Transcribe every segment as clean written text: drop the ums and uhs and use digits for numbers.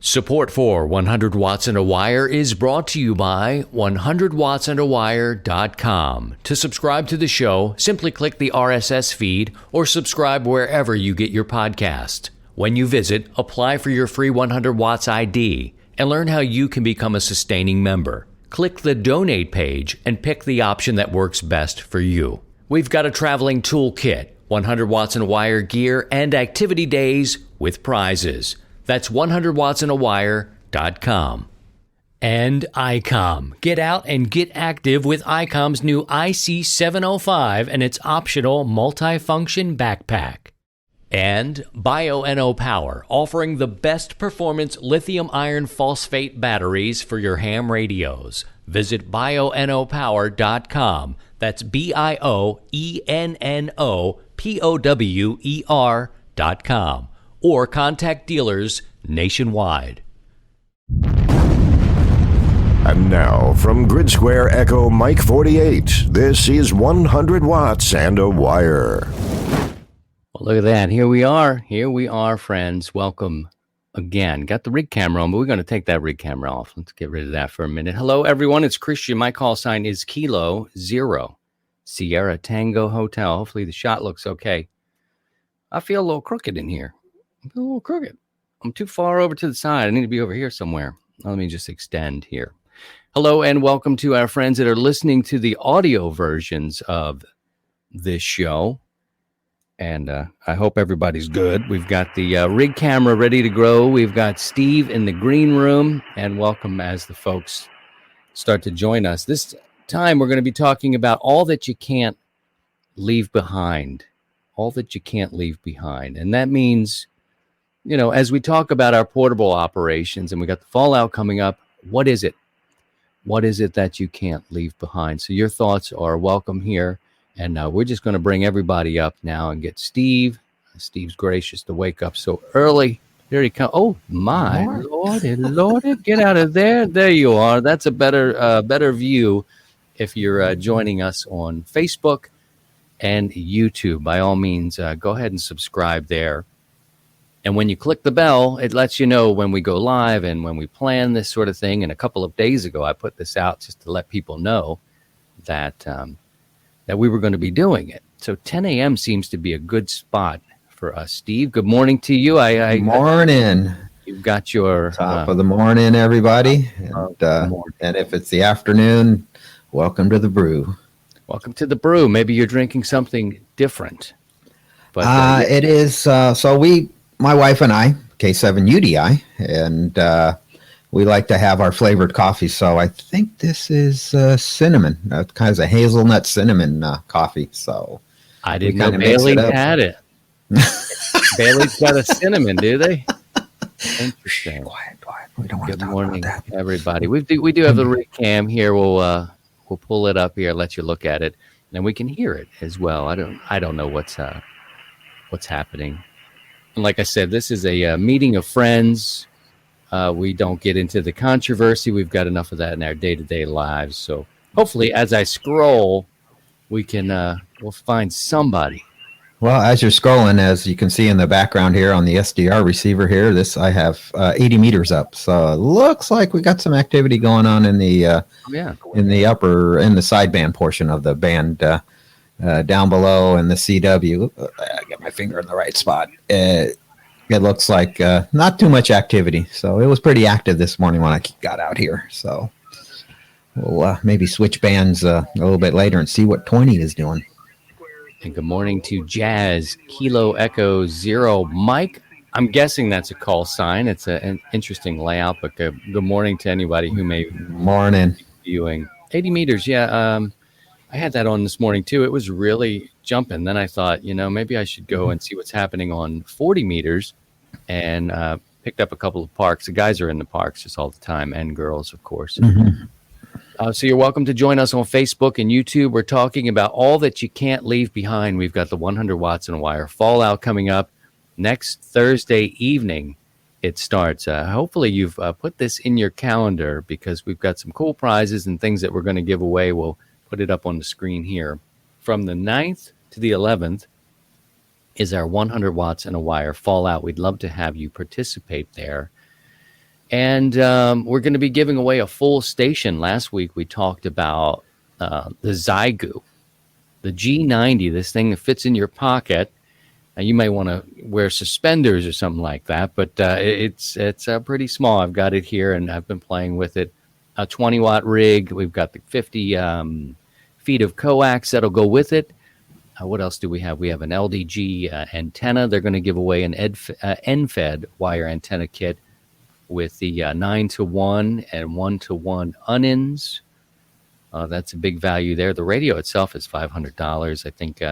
Support for 100 Watts and a Wire is brought to you by 100wattsandawire.com. To subscribe to the show, simply click the RSS feed or subscribe wherever you get your podcast. When you visit, apply for your free 100 Watts ID and learn how you can become a sustaining member. Click the donate page and pick the option that works best for you. We've got a traveling toolkit, 100 Watts and a Wire gear, and activity days with prizes. That's 100wattsandawire.com. And ICOM. Get out and get active with ICOM's new IC705 and its optional multifunction backpack. And Bioenno Power, offering the best performance lithium iron phosphate batteries for your ham radios. Visit bioennopower.com. That's BIOENNOPOWER.com. Or contact dealers nationwide. And now, from Grid Square Echo Mike 48, this is 100 Watts and a Wire. Well, look at that. Here we are, friends. Welcome again. Got the rig camera on, but we're going to take that rig camera off. Let's get rid of that for a minute. Hello, everyone. It's Christian. My call sign is Kilo Zero Sierra Tango Hotel. Hopefully the shot looks okay. I feel a little crooked in here. A little crooked. I'm too far over to the side. I need to be over here somewhere. Let me just extend here. Hello and welcome to our friends that are listening to the audio versions of this show. And I hope everybody's good. We've got the rig camera ready to go. We've got Steve in the green room. And welcome as the folks start to join us. This time we're going to be talking about all that you can't leave behind. All that you can't leave behind. And that means, you know, as we talk about our portable operations and we got the fallout coming up, what is it? What is it that you can't leave behind? So your thoughts are welcome here. And we're just going to bring everybody up now and get Steve. Steve's gracious to wake up so early. Here he comes. Oh, my Lordy. Get out of there. There you are. That's a better view if you're joining us on Facebook and YouTube. By all means, go ahead and subscribe there. And when you click the bell, it lets you know when we go live and when we plan this sort of thing. And a couple of days ago, I put this out just to let people know that that we were going to be doing it. So 10 a.m. seems to be a good spot for us. Steve, good morning to you. Good morning. You've got your... Top of the morning, everybody. And if it's the afternoon, welcome to the brew. Welcome to the brew. Maybe you're drinking something different. But it is... so my wife and I, K7UDI, and we like to have our flavored coffee. So I think this is cinnamon, kind of a hazelnut cinnamon coffee. So I didn't know Bailey had it. Bailey's got a cinnamon, do they? Interesting. Quiet. We don't want to Good talk morning, about that. everybody. We do have the rig cam here. We'll pull it up here, let you look at it, and we can hear it as well. I don't know what's happening. And like I said, this is a meeting of friends. We don't get into the controversy. We've got enough of that in our day-to-day lives. So hopefully, as I scroll, we can we'll find somebody. Well, as you're scrolling, as you can see in the background here on the SDR receiver here, I have 80 meters up. So it looks like we got some activity going on in the sideband portion of the band. Down below in the CW, I get my finger in the right spot. It looks like not too much activity. So it was pretty active this morning when I got out here. So we'll maybe switch bands a little bit later and see what 20 is doing. And good morning to Jazz Kilo Echo Zero. Mike, I'm guessing that's a call sign. It's an interesting layout, but good morning to anybody who may be viewing. 80 meters, yeah. I had that on this morning, too. It was really jumping. Then I thought, maybe I should go and see what's happening on 40 meters and picked up a couple of parks. The guys are in the parks just all the time, and girls, of course. Mm-hmm. So you're welcome to join us on Facebook and YouTube. We're talking about all that you can't leave behind. We've got the 100 Watts and a Wire Fallout coming up next Thursday evening. It starts. Hopefully you've put this in your calendar because we've got some cool prizes and things that we're going to give away. We'll put it up on the screen here. From the 9th to the 11th is our 100 Watts and a Wire Fallout. We'd love to have you participate there. And we're going to be giving away a full station. Last week we talked about the Zygu, the G90, this thing that fits in your pocket. You may want to wear suspenders or something like that, but it's pretty small. I've got it here, and I've been playing with it. A 20-watt rig. We've got the 50 feet of coax that'll go with it. What else do we have? We have an LDG antenna. They're going to give away an NFED wire antenna kit with the 9-to-1 and 1-to-1 unins. That's a big value there. The radio itself is $500. I think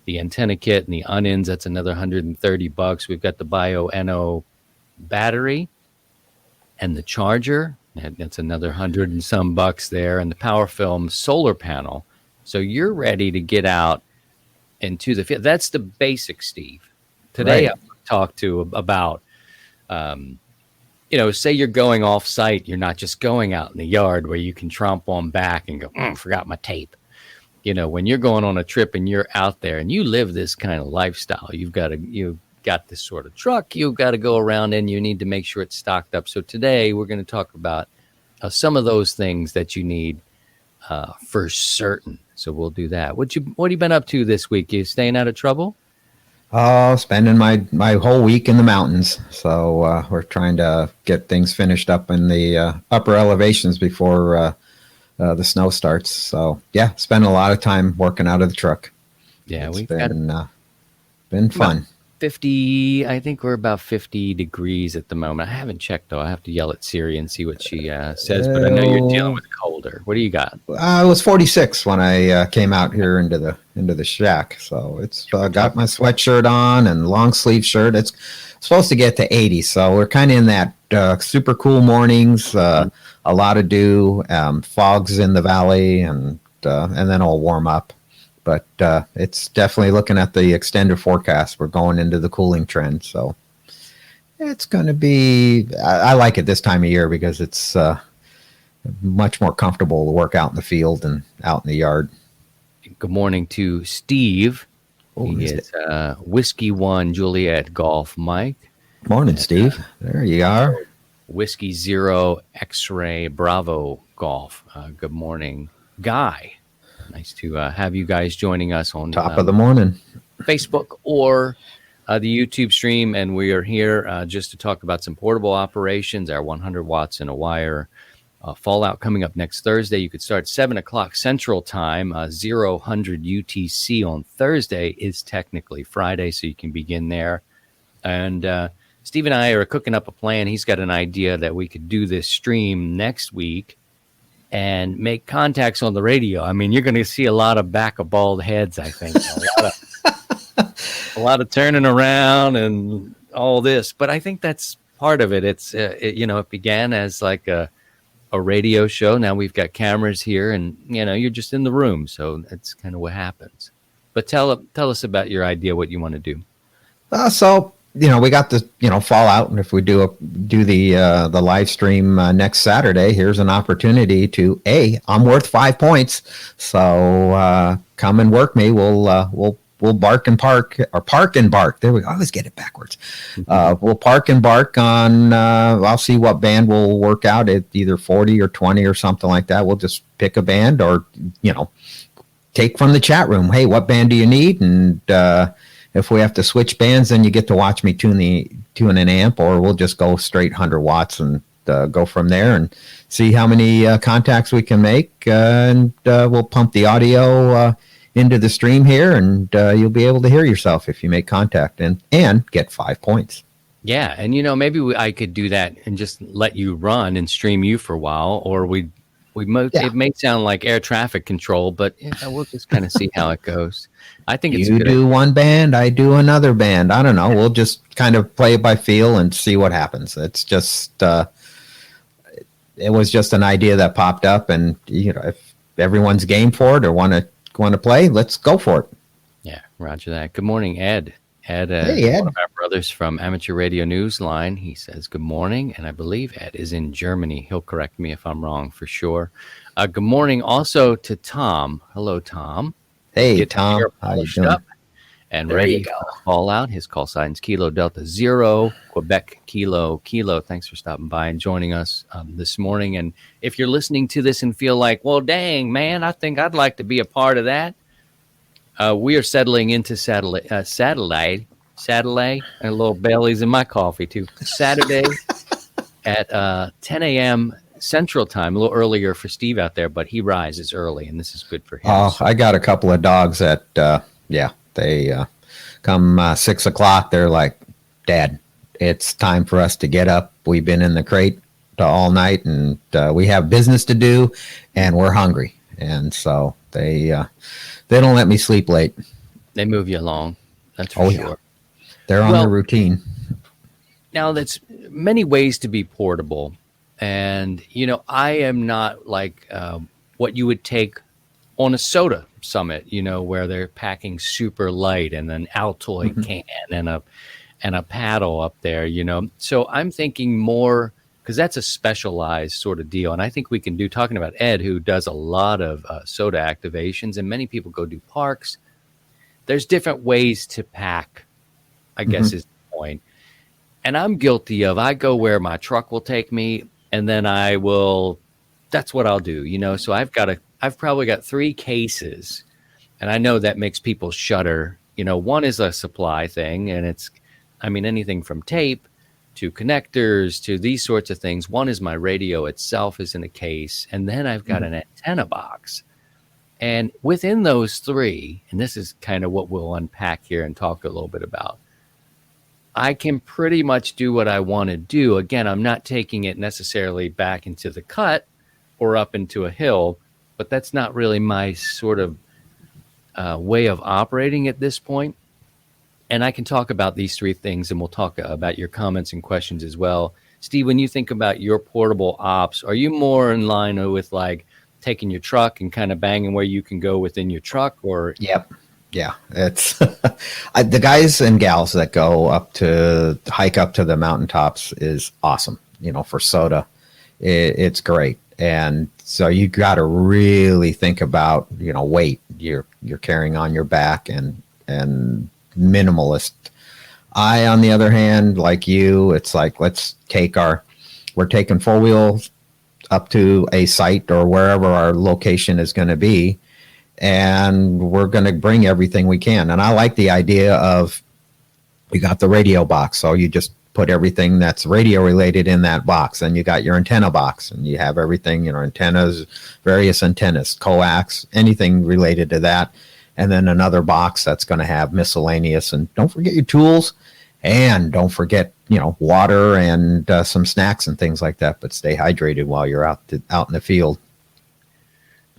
the antenna kit and the unins, that's another $130. We've got the Bio-NO battery and the charger. That's another 100 and some bucks there. And the PowerFilm solar panel. So you're ready to get out into the field. That's the basic, Steve. Today, Right. I talked to about, say you're going off site. You're not just going out in the yard where you can tromp on back and go, forgot my tape. When you're going on a trip and you're out there and you live this kind of lifestyle, you've got this sort of truck you've got to go around and you need to make sure it's stocked up. So today we're going to talk about some of those things that you need for certain. So we'll do that. What have you been up to this week? You staying out of trouble? Oh, spending my whole week in the mountains. So we're trying to get things finished up in the upper elevations before the snow starts. So yeah, spend a lot of time working out of the truck. Yeah, It's we've been fun. 50. I think we're about 50 degrees at the moment. I haven't checked though. I have to yell at Siri and see what she says. But I know you're dealing with colder. What do you got? It was 46 when I came out here into the shack. So it's got my sweatshirt on and long sleeve shirt. It's supposed to get to 80. So we're kind of in that super cool mornings. A lot of dew, fogs in the valley, and then it'll warm up. But it's definitely looking at the extended forecast. We're going into the cooling trend. So it's going to be, I like it this time of year because it's much more comfortable to work out in the field and out in the yard. Good morning to Steve. Oh, He is is Whiskey 1 Juliet Golf Mike. Morning, Steve. There you are. Whiskey 0 X-Ray Bravo Golf. Good morning, Guy. Nice to have you guys joining us on Top of the morning. Facebook or the YouTube stream. And we are here just to talk about some portable operations, our 100 watts and a wire fallout coming up next Thursday. You could start 7 o'clock Central Time, 0000 UTC on Thursday is technically Friday, so you can begin there. And Steve and I are cooking up a plan. He's got an idea that we could do this stream next week and make contacts on the radio. I mean, you're going to see a lot of back of bald heads, I think. A lot of turning around and all this. But I think that's part of it. It's, it began as like a radio show. Now we've got cameras here and, you're just in the room. So that's kind of what happens. But tell us about your idea, what you want to do. So we got the fallout, and if we do the live stream next Saturday, here's an opportunity to I'm worth 5 points, so come and work me. We'll bark and park, or park and bark. There we go. I always get it backwards. We'll park and bark on. I'll see what band will work out at either 40 or 20 or something like that. We'll just pick a band, or take from the chat room. Hey, what band do you need? And if we have to switch bands, then you get to watch me tune an amp, or we'll just go straight 100 watts and go from there and see how many contacts we can make. And we'll pump the audio into the stream here, and you'll be able to hear yourself if you make contact and get 5 points. Yeah, and maybe I could do that and just let you run and stream you for a while, or it may sound like air traffic control, but we'll just kind of see how it goes. I think it's you do one band, I do another band. I don't know. We'll just kind of play it by feel and see what happens. It's just it was just an idea that popped up, and if everyone's game for it or want to play, let's go for it. Yeah, roger that. Good morning, Ed. Ed, hey, Ed. One of our brothers from Amateur Radio Newsline. He says good morning, and I believe Ed is in Germany. He'll correct me if I'm wrong for sure. Good morning also to Tom. Hello, Tom. Hey, Tom. How you doing? and There ready you go. to call out. His call sign's Kilo Delta Zero, Quebec Kilo. Thanks for stopping by and joining us this morning. And if you're listening to this and feel like, well, dang, man, I think I'd like to be a part of that, we are settling into satellite, and a little Bailey's in my coffee too. Saturday at 10 a.m. Central Time, a little earlier for Steve out there, but he rises early, and this is good for him. Oh, I got a couple of dogs that, they come 6 o'clock. They're like, Dad, it's time for us to get up. We've been in the crate all night, and we have business to do, and we're hungry. And so they don't let me sleep late. They move you along. That's for sure. Yeah. They're on the routine. Now, that's many ways to be portable. And, I am not like what you would take on a soda summit, where they're packing super light and an Altoid can and a paddle up there, So I'm thinking more, because that's a specialized sort of deal. And I think we can do, talking about Ed, who does a lot of soda activations, and many people go do parks. There's different ways to pack, I guess is the point. And I'm guilty of, I go where my truck will take me, and then that's what I'll do, So I've probably got 3 cases, and I know that makes people shudder. One is a supply thing, and it's, anything from tape to connectors to these sorts of things. One is my radio itself is in a case, and then I've got an antenna box. And within those 3, and this is kind of what we'll unpack here and talk a little bit about, I can pretty much do what I want to do. Again, I'm not taking it necessarily back into the cut or up into a hill, but that's not really my sort of way of operating at this point. And I can talk about these 3 things, and we'll talk about your comments and questions as well. Steve, when you think about your portable ops, are you more in line with like taking your truck and kind of banging where you can go within your truck, or? Yep. Yeah, it's the guys and gals that go hike up to the mountaintops is awesome. For soda, it's great. And so you got to really think about, weight you're carrying on your back and minimalist. I, on the other hand, like you, it's like, we're taking 4-wheels up to a site or wherever our location is going to be, and we're going to bring everything we can. And I like the idea of, you got the radio box, so you just put everything that's radio related in that box. And you got your antenna box, and you have everything, antennas, various antennas, coax, anything related to that. And then another box that's going to have miscellaneous. And don't forget your tools, and don't forget, water and some snacks and things like that. But stay hydrated while you're out in the field.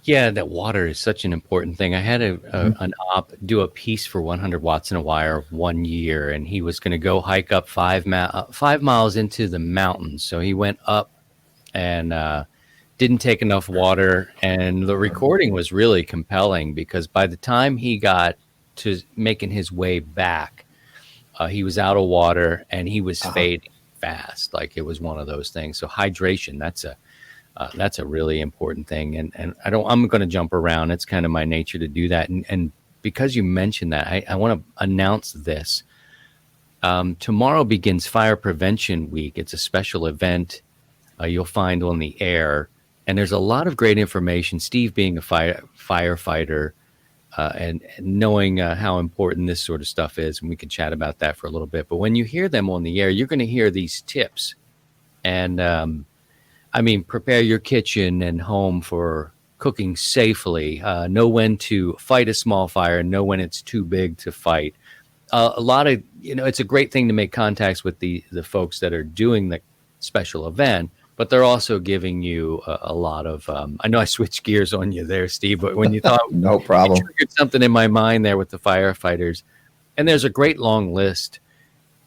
Yeah, that water is such an important thing. I had an op do a piece for 100 Watts in a Wire 1 year, and he was going to go hike up 5 miles into the mountains. So he went up and didn't take enough water, and the recording was really compelling because by the time he got to making his way back, he was out of water and he was fading fast. Like, it was one of those things. So hydration, that's a really important thing. And I'm going to jump around. It's kind of my nature to do that. And because you mentioned that, I want to announce this. Tomorrow begins Fire Prevention Week. It's a special event you'll find on the air. And there's a lot of great information. Steve being a firefighter and knowing how important this sort of stuff is. And we can chat about that for a little bit. But when you hear them on the air, you're going to hear these tips. And prepare your kitchen and home for cooking safely. Know when to fight a small fire, and know when it's too big to fight. A lot of, it's a great thing to make contacts with the folks that are doing the special event, but they're also giving you a lot of, I know I switched gears on you there, Steve, but when you thought, no problem, you triggered something in my mind there with the firefighters. And there's a great long list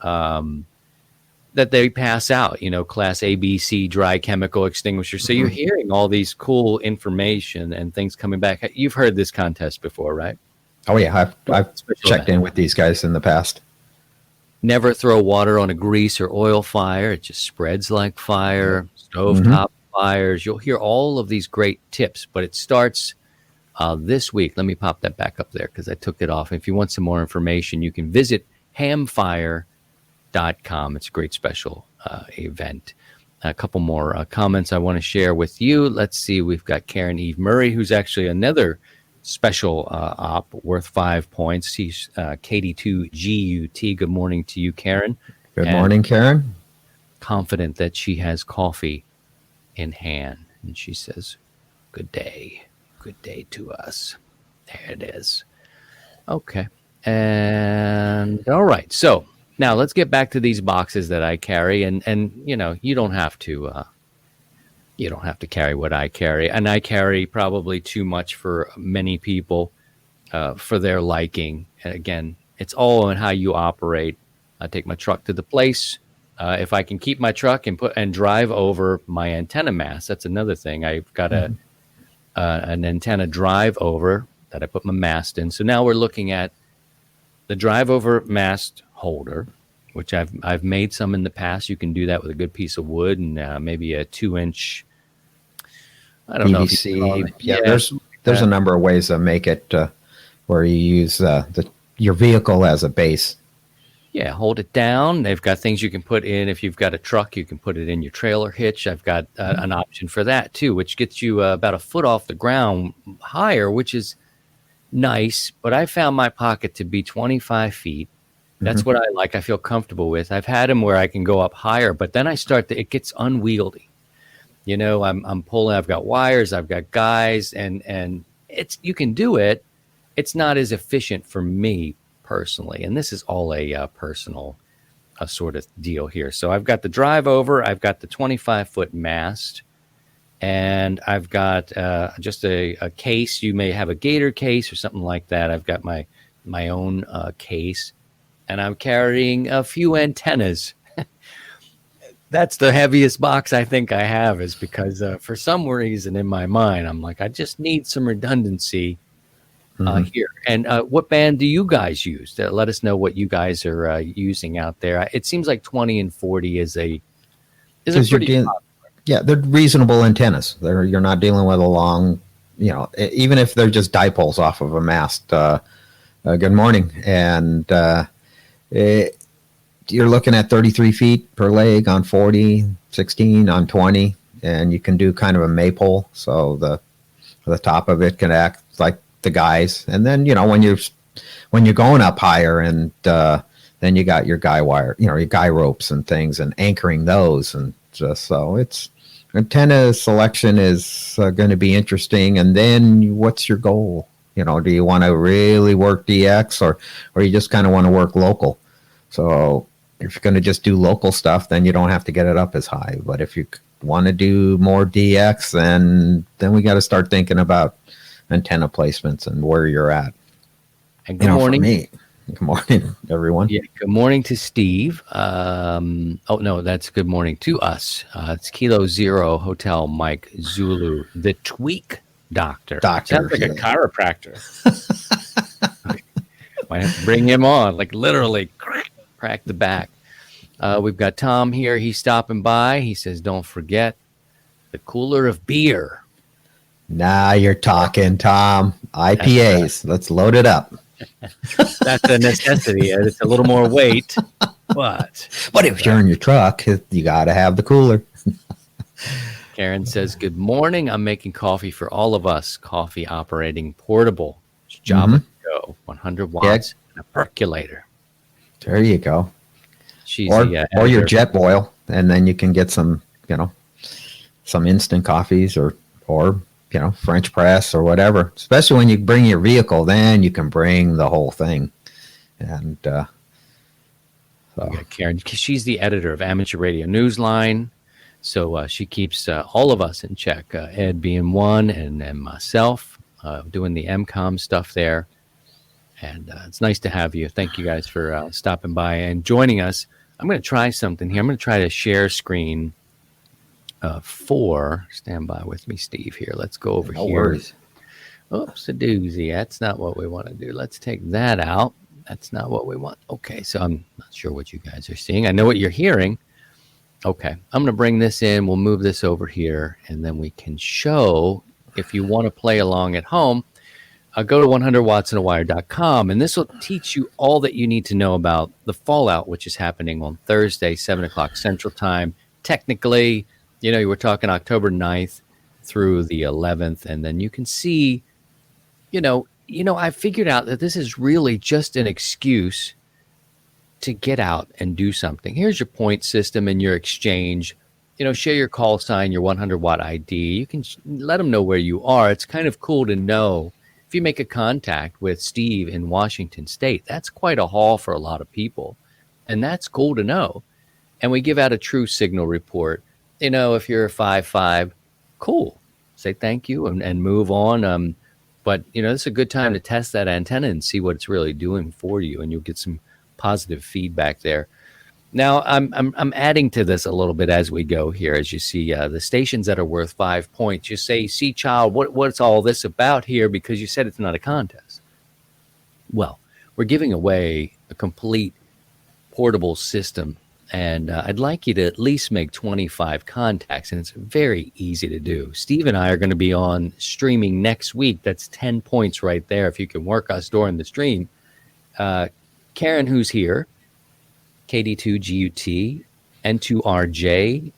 that they pass out, class A, B, C, dry chemical extinguisher. So you're hearing all these cool information and things coming back. You've heard this contest before, right? Oh yeah. I've checked in with these guys in the past. Never throw water on a grease or oil fire. It just spreads like fire. Stovetop fires. You'll hear all of these great tips, but it starts this week. Let me pop that back up there because I took it off. If you want some more information, you can visit hamfire.com. It's a great special event. A couple more comments I want to share with you. Let's see. We've got Karen Eve Murray, who's actually another special op worth 5 points. She's KD2GUT. Good morning to you, Karen. Good morning, Karen. Confident that she has coffee in hand. And she says, good day. Good day to us. There it is. Okay. And all right. So now let's get back to these boxes that I carry. And you know, you don't have to carry what I carry. And I carry probably too much for many people for their liking. And again, it's all on how you operate. I take my truck to the place. If I can keep my truck and drive over my antenna mast, that's another thing. I've got an antenna drive over that I put my mast in. So now we're looking at the drive over mast holder, which I've made some in the past. You can do that with a good piece of wood and maybe a 2-inch. I don't PVC. know. Yeah, there's a number of ways to make it where you use your vehicle as a base. Yeah, hold it down. They've got things you can put in. If you've got a truck, you can put it in your trailer hitch. I've got an option for that too, which gets you about a foot off the ground higher, which is nice. But I found my pocket to be 25 feet. That's what I like. I feel comfortable with. I've had them where I can go up higher, but then it gets unwieldy. You know, I'm pulling. I've got wires. I've got guys, and you can do it. It's not as efficient for me personally, and this is all a personal sort of deal here. So I've got the drive over, I've got the 25-foot mast, and I've got just a case. You may have a Gator case or something like that. I've got my own case, and I'm carrying a few antennas. That's the heaviest box I think I have, is because for some reason in my mind, I'm like, I just need some redundancy here. And what band do you guys use? Let us know what you guys are using out there. It seems like 20 and 40 is a pretty yeah, they're reasonable antennas. You're not dealing with a long, you know, even if they're just dipoles off of a mast. Good morning. And you're looking at 33 feet per leg on 40, 16 on 20, and you can do kind of a maypole. So the top of it can act like the guys, and then, you know, when you're going up higher, and then you got your guy wire, you know, your guy ropes and things, and anchoring those, and just so it's antenna selection is going to be interesting. And then what's your goal? You know, do you want to really work DX, or you just kind of want to work local? So if you're going to just do local stuff, then you don't have to get it up as high. But if you want to do more DX, then we got to start thinking about antenna placements and where you're at. And good morning. For me. Good morning, everyone. Yeah, good morning to Steve. Oh no, that's good morning to us. It's Kilo Zero Hotel Mike Zulu, the tweak doctor. Sounds like a chiropractor. Might have to bring him on, like literally crack the back. We've got Tom here. He's stopping by. He says, don't forget the cooler of beer. Now you're talking, Tom. IPAs. Let's load it up. That's a necessity. It's a little more weight, but if you're in your truck, you got to have the cooler. Karen says, good morning. I'm making coffee for all of us. Coffee operating portable. It's Java Go, 100 watts, and a percolator. There you go. She's or your jet boil, and then you can get some, you know, some instant coffees or you know, French press or whatever. Especially when you bring your vehicle, then you can bring the whole thing. And so. Karen, she's the editor of Amateur Radio Newsline, so she keeps all of us in check. Ed being one, and then myself doing the MCOM stuff there. And it's nice to have you. Thank you guys for stopping by and joining us. I'm going to try something here. I'm going to try to share screen. Stand by with me, Steve, here. Let's go over here. Worries. Oops, a doozy. That's not what we want to do. Let's take that out. That's not what we want. Okay, so I'm not sure what you guys are seeing. I know what you're hearing. Okay, I'm going to bring this in. We'll move this over here, and then we can show, if you want to play along at home. go to 100wattsandawire.com, and this will teach you all that you need to know about the fallout, which is happening on Thursday, 7 o'clock Central Time. Technically, you were talking October 9th through the 11th, and then you can see, I figured out that this is really just an excuse to get out and do something. Here's your point system and your exchange. Share your call sign, your 100-watt ID. You can let them know where you are. It's kind of cool to know if you make a contact with Steve in Washington State. That's quite a haul for a lot of people, and that's cool to know. And we give out a true signal report. If you're a 5.5, cool. Say thank you and move on. But this is a good time to test that antenna and see what it's really doing for you, and you'll get some positive feedback there. Now, I'm adding to this a little bit as we go here. As you see, the stations that are worth 5 points, you say, see, child, what's all this about here? Because you said it's not a contest. Well, we're giving away a complete portable system, and I'd like you to at least make 25 contacts, and it's very easy to do. Steve and I are going to be on streaming next week. That's 10 points right there if you can work us during the stream. Karen, who's here, KD2GUT, N2RJ,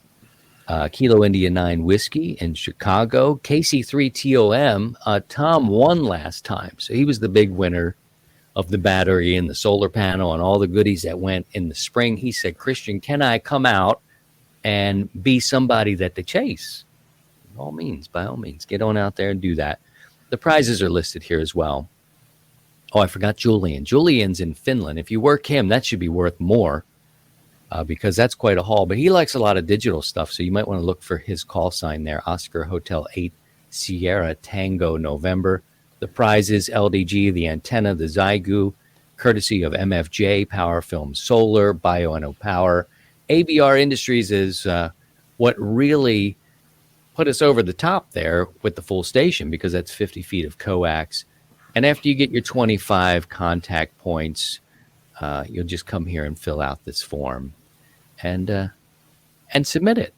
Kilo India 9 Whiskey in Chicago, KC3TOM. Tom won last time, so he was the big winner of the battery and the solar panel and all the goodies that went in the spring. He said, Christian, can I come out and be somebody that they chase? By all means, get on out there and do that. The prizes are listed here as well. Oh, I forgot Julian. Julian's in Finland. If you work him, that should be worth more because that's quite a haul. But he likes a lot of digital stuff, so you might want to look for his call sign there, Oscar Hotel 8 Sierra Tango November. The prize is LDG, the antenna, the Zygu, courtesy of MFJ, Power Film Solar, Bioenno Power. ABR Industries is what really put us over the top there with the full station because that's 50 feet of coax. And after you get your 25 contact points, you'll just come here and fill out this form and submit it.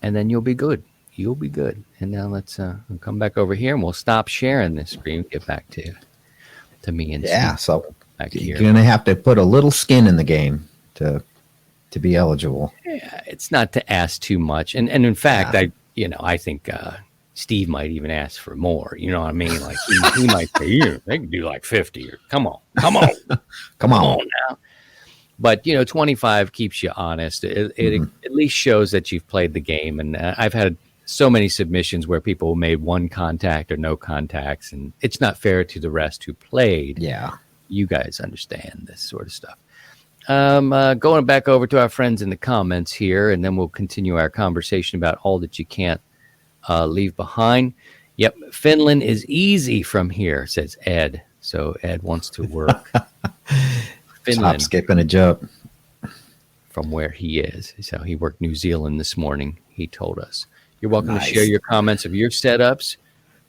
And then you'll be good. You'll be good. And now let's come back over here and we'll stop sharing this screen. Get back to me and yeah. Steve So back you're here. going to have to put a little skin in the game to be eligible. Yeah, it's not to ask too much. And in fact, I think Steve might even ask for more. You know what I mean? Like he might say, they can do like 50 or come on now. But 25 keeps you honest. It at least shows that you've played the game. And I've had so many submissions where people made one contact or no contacts, and it's not fair to the rest who played. Yeah, you guys understand this sort of stuff. Going back over to our friends in the comments here, and then we'll continue our conversation about all that you can't leave behind. Yep, Finland is easy from here, says Ed. So Ed wants to work Finland. Stop skipping a joke. From where he is. So he worked New Zealand this morning, he told us. You're welcome Nice. to share your comments of your setups.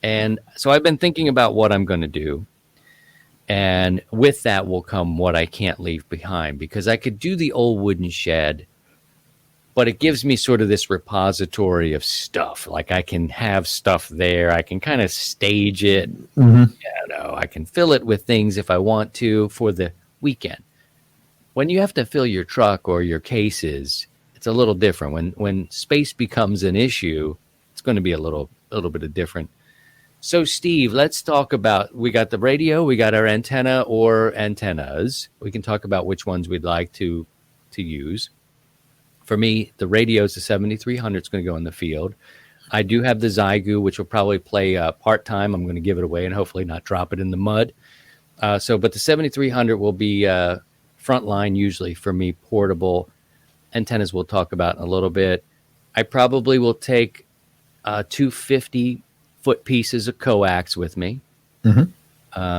And so I've been thinking about what I'm going to do. And with that will come what I can't leave behind, because I could do the old wooden shed, but it gives me sort of this repository of stuff. Like I can have stuff there. I can kind of stage it. I can fill it with things if I want to for the weekend. When you have to fill your truck or your cases, it's a little different. When space becomes an issue, it's going to be a little bit of different. So, Steve, let's talk about, we got the radio, we got our antenna or antennas. We can talk about which ones we'd like to use. For me, the radio is the 7300. It's going to go in the field. I do have the Zygu, which will probably play part-time. I'm going to give it away and hopefully not drop it in the mud. But the 7300 will be frontline usually for me, portable. Antennas we'll talk about in a little bit. I probably will take 250-foot pieces of coax with me,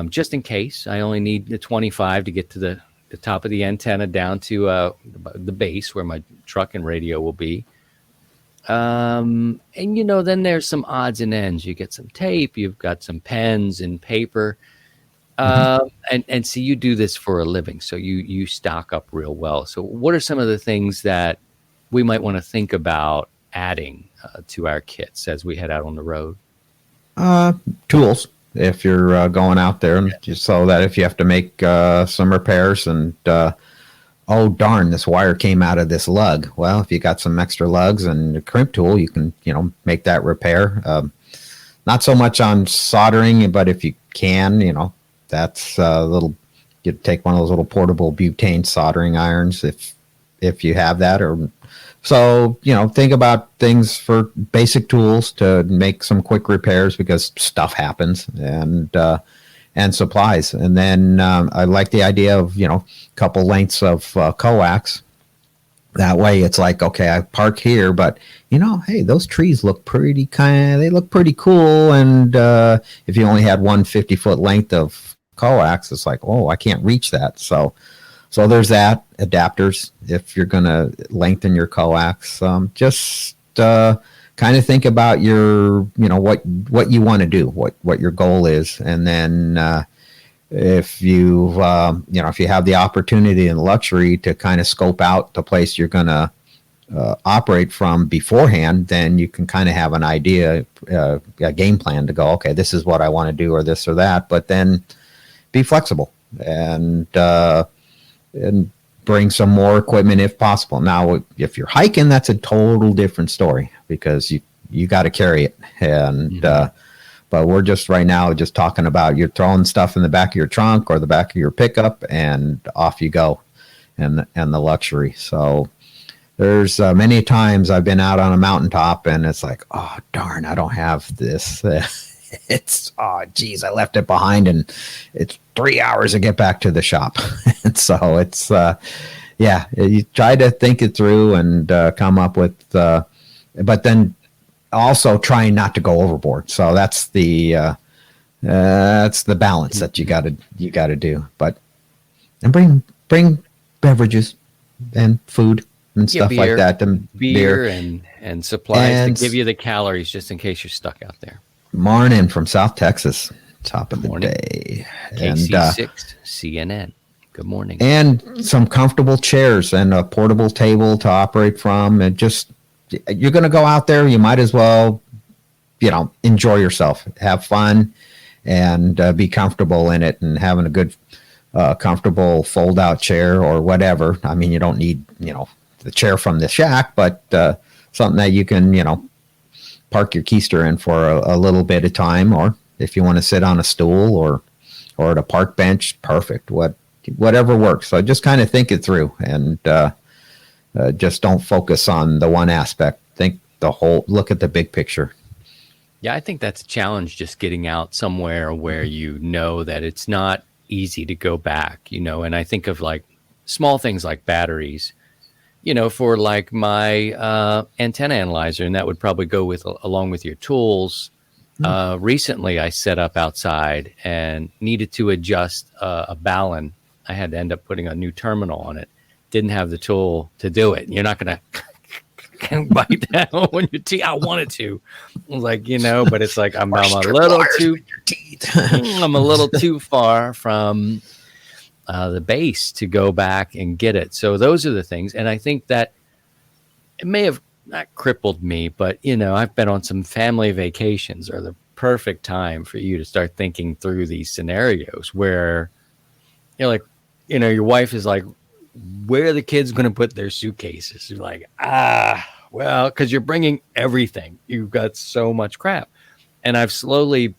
just in case. I only need the 25 to get to the top of the antenna down to the base where my truck and radio will be. And, then there's some odds and ends. You get some tape, you've got some pens and paper. And so you do this for a living, so you stock up real well. So what are some of the things that we might want to think about adding to our kits as we head out on the road? Tools. if you're going out there, and just so that if you have to make some repairs and oh darn, this wire came out of this lug. Well, if you got some extra lugs and a crimp tool, you can make that repair. Not so much on soldering, but if you can, that's a little. You take one of those little portable butane soldering irons if you have that, or so think about things for basic tools to make some quick repairs because stuff happens, and supplies. And then I like the idea of a couple lengths of coax. That way it's like, okay, I park here, but hey, those trees look pretty cool. And if you only had 150-foot length of coax, it's like, oh, I can't reach that. So there's that. Adapters, if you're going to lengthen your coax, just kind of think about your, what you want to do, what your goal is. And then if you have the opportunity and luxury to kind of scope out the place you're going to operate from beforehand, then you can kind of have an idea, a game plan to go, okay, this is what I want to do, or this or that, but then be flexible and bring some more equipment if possible. Now, if you're hiking, that's a total different story because you got to carry it. And, but we're just right now just talking about you're throwing stuff in the back of your trunk or the back of your pickup and off you go, and the luxury. So there's many times I've been out on a mountaintop and it's like, oh, darn, I don't have this. It's, oh, geez, I left it behind and it's 3 hours to get back to the shop. And so it's, you try to think it through and come up with, but then also trying not to go overboard. So that's the balance that you gotta do. But and bring beverages and food and stuff beer, like that. And beer and supplies to give you the calories just in case you're stuck out there. Morning from South Texas, top of the day. KC6 CNN. Good morning. And some comfortable chairs and a portable table to operate from. And just, you're going to go out there, you might as well, enjoy yourself, have fun, and be comfortable in it, and having a good, comfortable fold-out chair or whatever. I mean, you don't need, the chair from the shack, but something that you can, park your keister in for a little bit of time, or if you want to sit on a stool or at a park bench, perfect. Whatever works. So just kind of think it through, and just don't focus on the one aspect. Think look at the big picture. Yeah, I think that's a challenge, just getting out somewhere where that it's not easy to go back, and I think of like small things like batteries, for like my antenna analyzer, and that would probably go along with your tools. Recently, I set up outside and needed to adjust a balun. I had to end up putting a new terminal on it. Didn't have the tool to do it. You're not going to bite down on your teeth. I wanted to. I was like, but it's like I'm a little too far from the base to go back and get it. So those are the things. And I think that it may have not crippled me, but I've been on some family vacations, are the perfect time for you to start thinking through these scenarios where you're like, your wife is like, where are the kids going to put their suitcases? You're like, well, because you're bringing everything. You've got so much crap. And I've slowly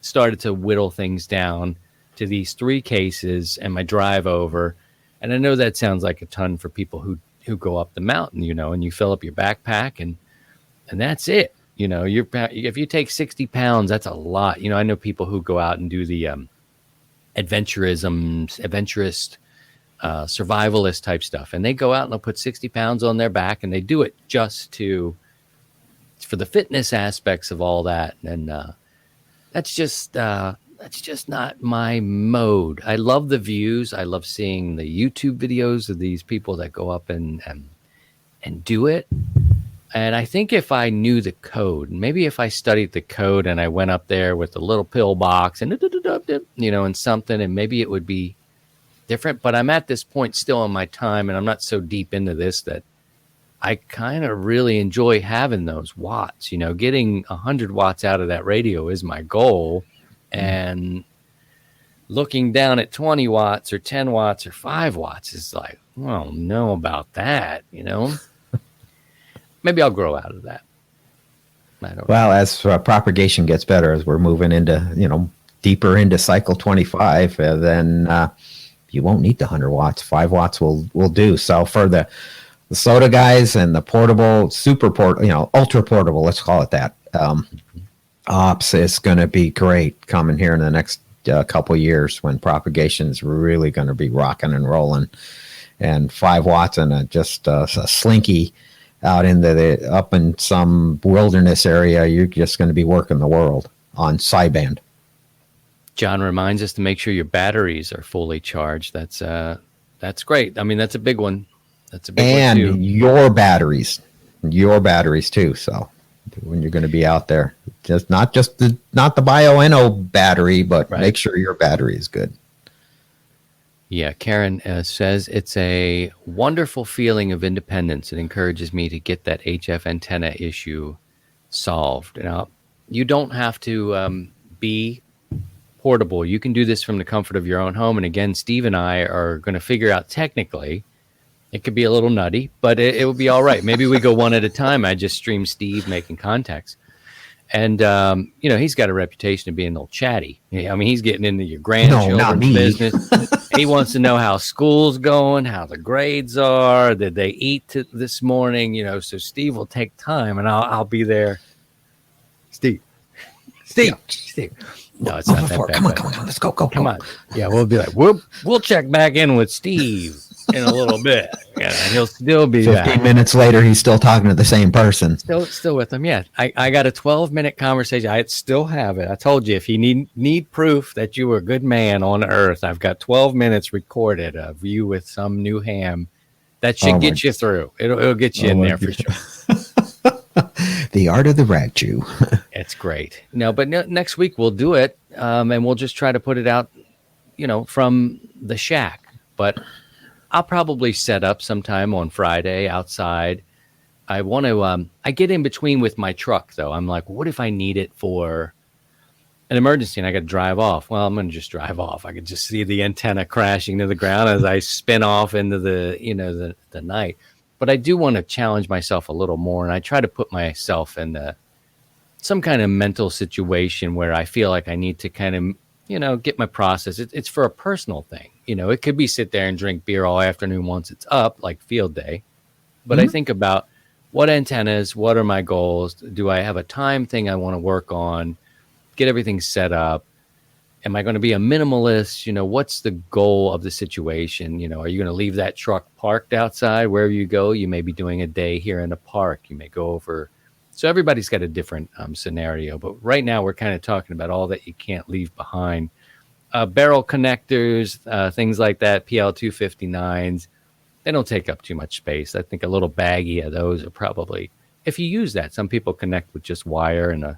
started to whittle things down to these 3 cases and my drive over. And I know that sounds like a ton for people who go up the mountain, and you fill up your backpack and that's it. If you take 60 pounds, that's a lot. I know people who go out and do the adventurous, survivalist type stuff, and they go out and they'll put 60 pounds on their back, and they do it just for the fitness aspects of all that. And that's just not my mode. I love the views. I love seeing the YouTube videos of these people that go up and do it. And I think if I knew the code, maybe if I studied the code and I went up there with a little pill box and and something, and maybe it would be different. But I'm at this point still in my time, and I'm not so deep into this, that I kind of really enjoy having those watts. Getting 100 watts out of that radio is my goal. And looking down at 20 watts or 10 watts or 5 watts is like, I don't know about that, Maybe I'll grow out of that. I don't know. Well, as propagation gets better, as we're moving into, deeper into cycle 25, then you won't need the 100 watts. 5 watts will do. So for the soda guys and the portable, ultra portable, let's call it that, ops is going to be great coming here in the next couple years when propagation is really going to be rocking and rolling. And 5 watts and just a slinky out up in some wilderness area, you're just going to be working the world on sideband. John reminds us to make sure your batteries are fully charged. That's great. I mean, that's a big one. That's a big one too. And your batteries too. So when you're going to be out there, just not the BioEnno battery, but right. Make sure your battery is good. Yeah, Karen says it's a wonderful feeling of independence. It encourages me to get that HF antenna issue solved. Now, you don't have to be portable. You can do this from the comfort of your own home. And again, Steve and I are going to figure out technically. It could be a little nutty, but it will be all right. Maybe we go one at a time. I just stream Steve making contacts. And, he's got a reputation of being a little chatty. I mean, he's getting into your grandchildren's business. He wants to know how school's going, how the grades are, did they eat this morning, so Steve will take time and I'll be there. Steve. Yeah. Steve. No, it's not that bad. Come on. Let's go. Come on. Yeah, we'll be like, we'll check back in with Steve in a little bit. Yeah, and he'll still be 15 minutes later, he's still talking to the same person. Still with him. Yeah. I got a 12-minute conversation. I still have it. I told you, if you need proof that you were a good man on earth, I've got 12 minutes recorded of you with some new ham. That should get you through. It'll get you in there for sure. The art of the rag Jew. It's great. But next week we'll do it, and we'll just try to put it out, from the shack. But I'll probably set up sometime on Friday outside. I want to. I get in between with my truck though. I'm like, what if I need it for an emergency and I got to drive off? Well, I'm going to just drive off. I could just see the antenna crashing to the ground as I spin off into the night. But I do want to challenge myself a little more, and I try to put myself in some kind of mental situation where I feel like I need to kind of, get my process. It's for a personal thing. It could be sit there and drink beer all afternoon once it's up, like field day. But I think about what antennas, what are my goals? Do I have a time thing I want to work on? Get everything set up. Am I going to be a minimalist? What's the goal of the situation? Are you going to leave that truck parked outside wherever you go? You may be doing a day here in the park. You may go over. So everybody's got a different scenario. But right now we're kind of talking about all that you can't leave behind. Barrel connectors, things like that, PL259s, they don't take up too much space. I think a little baggy of those are probably, if you use that, some people connect with just wire and a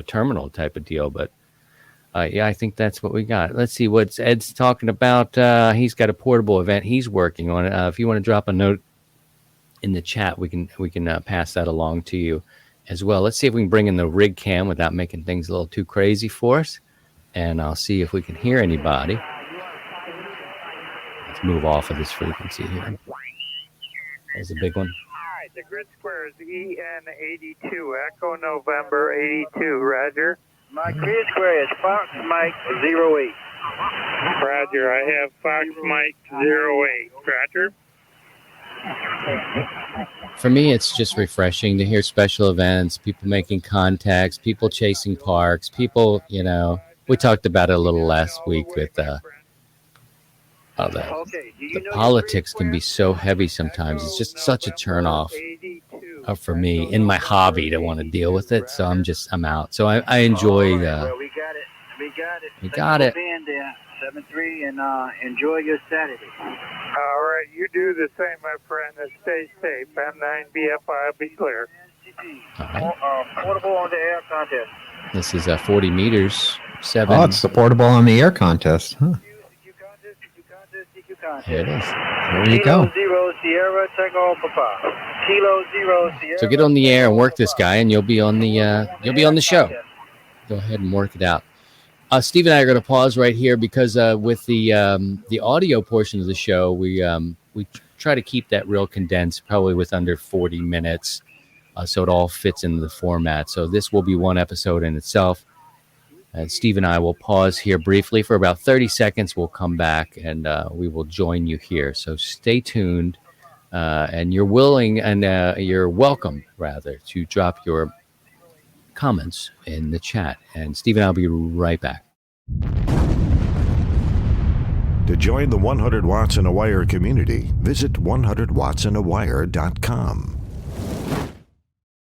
terminal type of deal. But I think that's what we got. Let's see what Ed's talking about. He's got a portable event he's working on. If you want to drop a note in the chat, we can pass that along to you as well. Let's see if we can bring in the rig cam without making things a little too crazy for us. And I'll see if we can hear anybody. Let's move off of this frequency here. There's a big one. All right, the grid square is EN82, Echo November 82, Roger. My grid square is Fox Mike 08. Roger, I have Fox Mike 08. Roger. For me, it's just refreshing to hear special events, people making contacts, people chasing parks, people, we talked about it a little last week with the politics can be so heavy sometimes. It's just such a turnoff for me in my hobby to want to deal with it. So I'm out. So I enjoy well, we got it. 7-3 and enjoy your Saturday. All right, you do the same, my friend, and stay safe. M9BFI, I'll be clear. All right. Portable on the air contest. This is 40 meters, 7. Oh, it's the portable on the air contest. Huh. Here it is. There you go. Kilo 0 Sierra Tango Papa. Kilo 0 Sierra. So get on the air and work this guy, and you'll be on the show. Go ahead and work it out. Steve and I are going to pause right here because with the audio portion of the show, we try to keep that real condensed, probably with under 40 minutes, so it all fits into the format. So this will be one episode in itself. Steve and I will pause here briefly for about 30 seconds. We'll come back and we will join you here. So stay tuned, and you're welcome, rather, to drop your comments in the chat. And Steve and I will be right back. To join the 100 Watts in a Wire community, visit 100wattsinawire.com.